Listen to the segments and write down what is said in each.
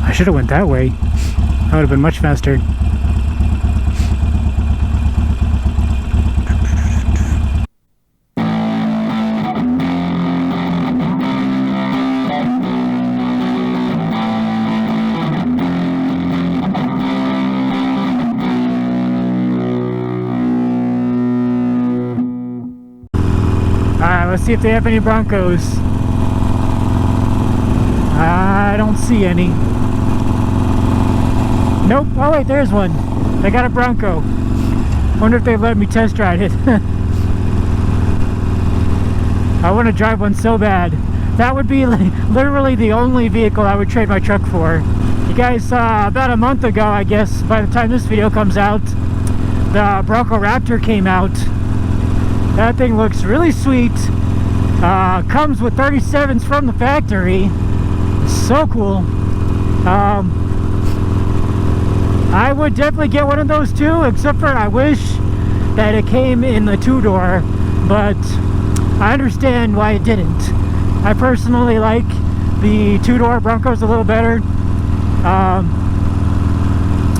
I should have went that way. That would have been much faster. Alright, let's see if they have any Broncos. I don't see any. Nope. Oh wait, there's one. They got a Bronco. Wonder if they let me test drive it. I want to drive one so bad. That would be literally the only vehicle I would trade my truck for. You guys saw about a month ago, I guess, by the time this video comes out, the Bronco Raptor came out. That thing looks really sweet. Comes with 37s from the factory. So cool. I would definitely get one of those too, except for I wish that it came in the two-door, but I understand why it didn't. I personally like the two-door Broncos a little better.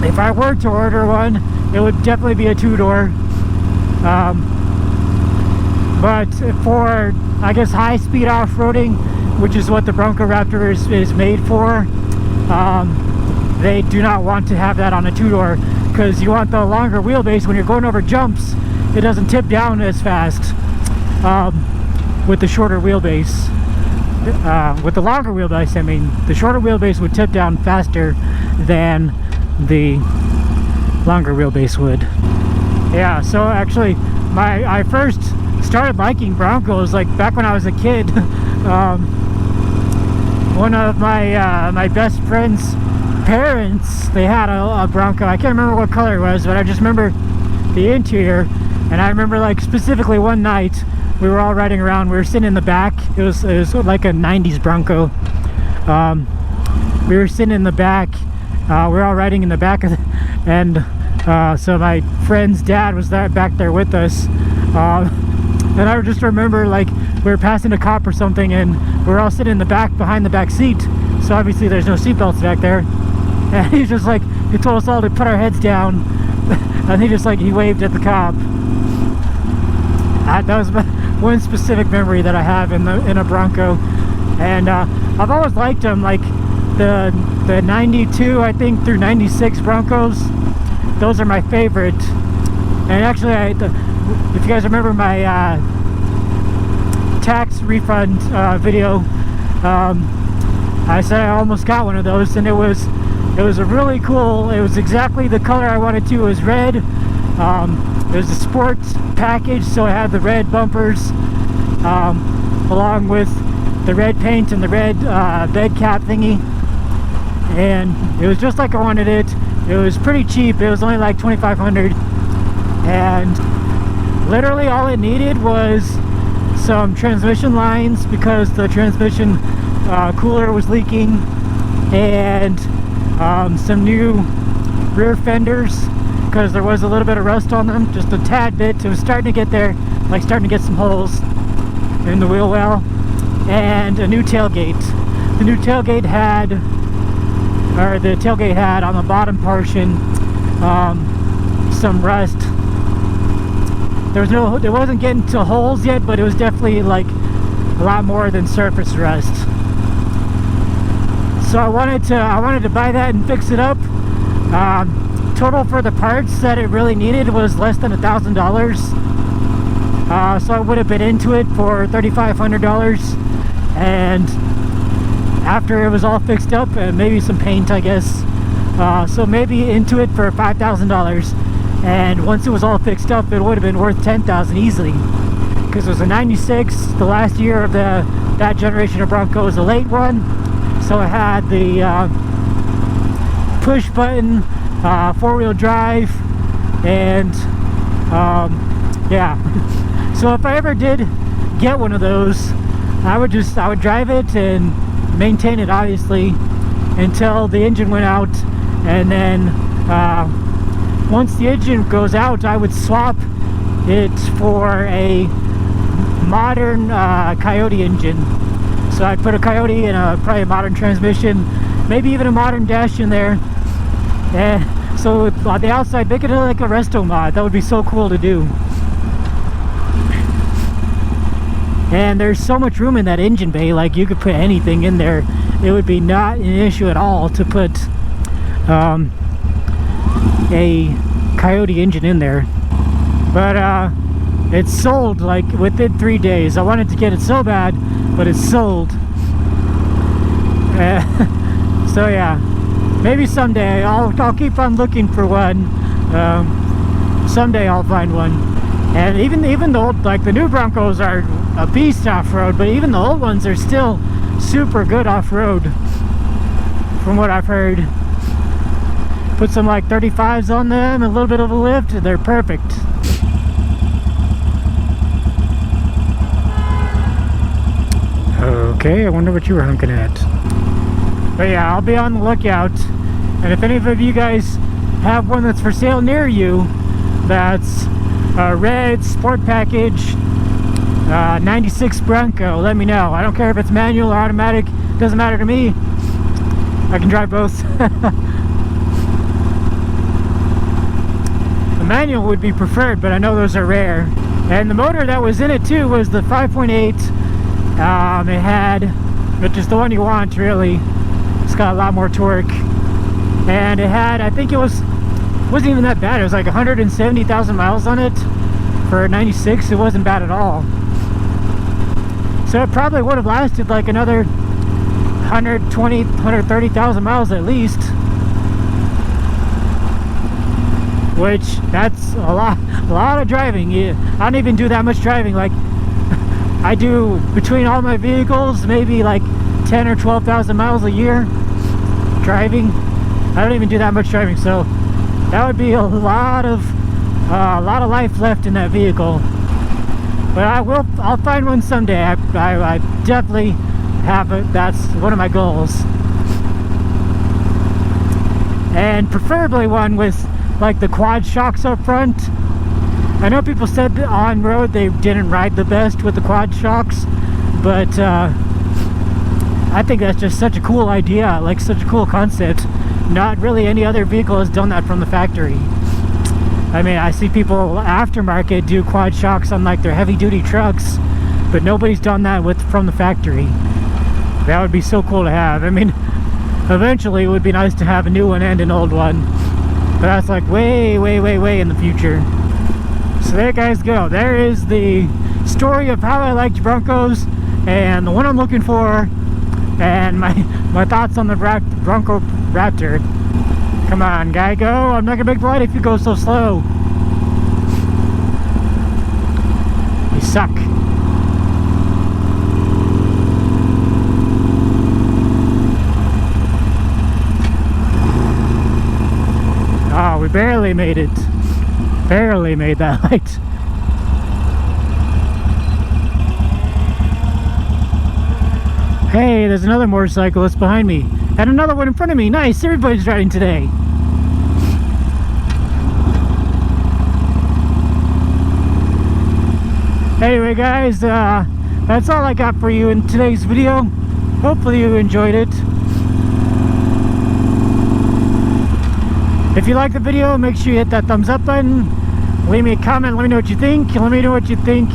If I were to order one, it would definitely be a two-door. But for, I guess, high-speed off-roading, which is what the Bronco Raptor is made for, they do not want to have that on a two-door, because you want the longer wheelbase. When you're going over jumps, it doesn't tip down as fast with the shorter wheelbase. With the longer wheelbase, I mean, the shorter wheelbase would tip down faster than the longer wheelbase would. Yeah, so actually, I first started liking Broncos like back when I was a kid. One of my best friend's parents, they had a Bronco. I can't remember what color it was, but I just remember the interior. And I remember, like, specifically one night we were all riding around. We were sitting in the back. It was like a 90s Bronco. We were sitting in the back. We were all riding in the back of and so my friend's dad was back there with us. And I just remember, like, we were passing a cop or something, and we were all sitting in the back behind the back seat. So obviously there's no seatbelts back there. And he's just like, he told us all to put our heads down. And he waved at the cop. That was one specific memory that I have in a Bronco. And I've always liked them, like the 92, I think, through 96 Broncos. Those are my favorite. And actually, if you guys remember my tax refund video, I said I almost got one of those, and it was a really cool. It was exactly the color I wanted to. It was red. It was a sports package, so it had the red bumpers, along with the red paint and the red bed cap thingy, and it was just like I wanted it. It was pretty cheap. It was only like $2,500, and literally all it needed was some transmission lines, because the transmission cooler was leaking, and some new rear fenders, because there was a little bit of rust on them, just a tad bit. It was starting to get there, like starting to get some holes in the wheel well, and a new tailgate. The new tailgate had, on the bottom portion, some rust. It wasn't getting to holes yet, but it was definitely like a lot more than surface rust. So I wanted to buy that and fix it up. Total for the parts that it really needed was less than $1,000. So I would have been into it for $3,500, and after it was all fixed up, and maybe some paint, I guess, so maybe into it for $5,000. And once it was all fixed up, it would have been worth $10,000 easily, because it was a 96. The last year of that generation of Bronco was a late one, so it had the push button, four-wheel drive, and yeah. So if I ever did get one of those, I would drive it and maintain it, obviously, until the engine went out, and then once the engine goes out, I would swap it for a modern Coyote engine. So I'd put a Coyote in probably a modern transmission, maybe even a modern dash in there. And so on the outside, make it like a resto mod. That would be so cool to do. And there's so much room in that engine bay, like you could put anything in there. It would be not an issue at all to put a Coyote engine in there. But it's sold like within 3 days. I wanted to get it so bad, but it's sold. So yeah, maybe someday I'll keep on looking for one. Someday I'll find one. And even the old, like the new Broncos are a beast off-road, but even the old ones are still super good off-road from what I've heard. Put some like 35s on them, a little bit of a lift, they're perfect. Okay, I wonder what you were hunking at. But yeah, I'll be on the lookout. And if any of you guys have one that's for sale near you, that's a red sport package 96 Bronco, let me know. I don't care if it's manual or automatic, doesn't matter to me. I can drive both. The manual would be preferred, but I know those are rare. And the motor that was in it too was the 5.8. It had, which is the one you want really. It's got a lot more torque. And it had, I think it wasn't even that bad. It was like 170,000 miles on it. For a 96, it wasn't bad at all. So it probably would have lasted like another 120, 130,000 miles at least. Which, that's a lot of driving. I don't even do that much driving. Like, I do, between all my vehicles, maybe like 10 or 12,000 miles a year driving. I don't even do that much driving, so that would be a lot of life left in that vehicle. But I'll find one someday. I definitely have it. That's one of my goals. And preferably one with like the quad shocks up front. I know people said that on road they didn't ride the best with the quad shocks, but I think that's just such a cool idea, like such a cool concept. Not really any other vehicle has done that from the factory. I mean, I see people aftermarket do quad shocks on like their heavy duty trucks, but nobody's done that from the factory. That would be so cool to have. I mean, eventually it would be nice to have a new one and an old one, but that's like way in the future. So there you guys go. There is the story of how I liked Broncos and the one I'm looking for, and my thoughts on the Bronco Raptor. Come on, guy, go. I'm not gonna make the light if you go so slow. You suck. Oh, we barely made it. Barely made that light. Hey, there's another motorcyclist behind me. And another one in front of me. Nice, everybody's riding today. Anyway guys, that's all I got for you in today's video. Hopefully you enjoyed it. If you like the video, make sure you hit that thumbs up button. Leave me a comment, let me know what you think. Let me know what you think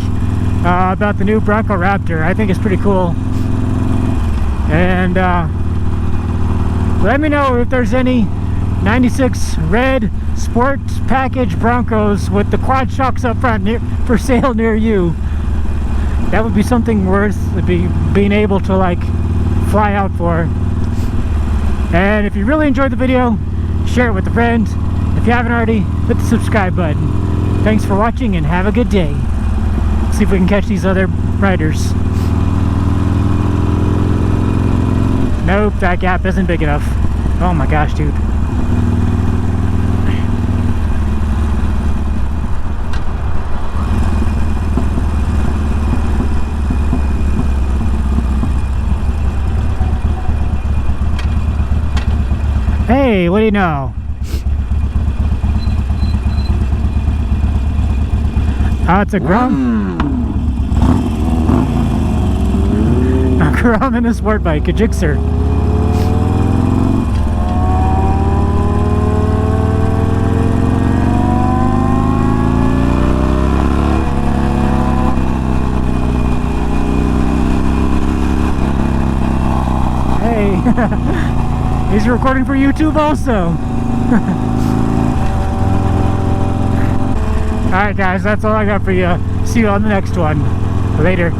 about the new Bronco Raptor. I think it's pretty cool. And let me know if there's any 96 red sport package Broncos with the quad shocks up front for sale near you. That would be something worth being able to like fly out for. And if you really enjoyed the video, share it with a friend. If you haven't already, hit the subscribe button. Thanks for watching and have a good day. See if we can catch these other riders. Nope, that gap isn't big enough. Oh my gosh, dude. Hey, what do you know? Oh, it's a Grum. A Grum and a sport bike, a Gixxer. Hey, he's recording for YouTube also. Alright guys, that's all I got for you. See you on the next one. Later.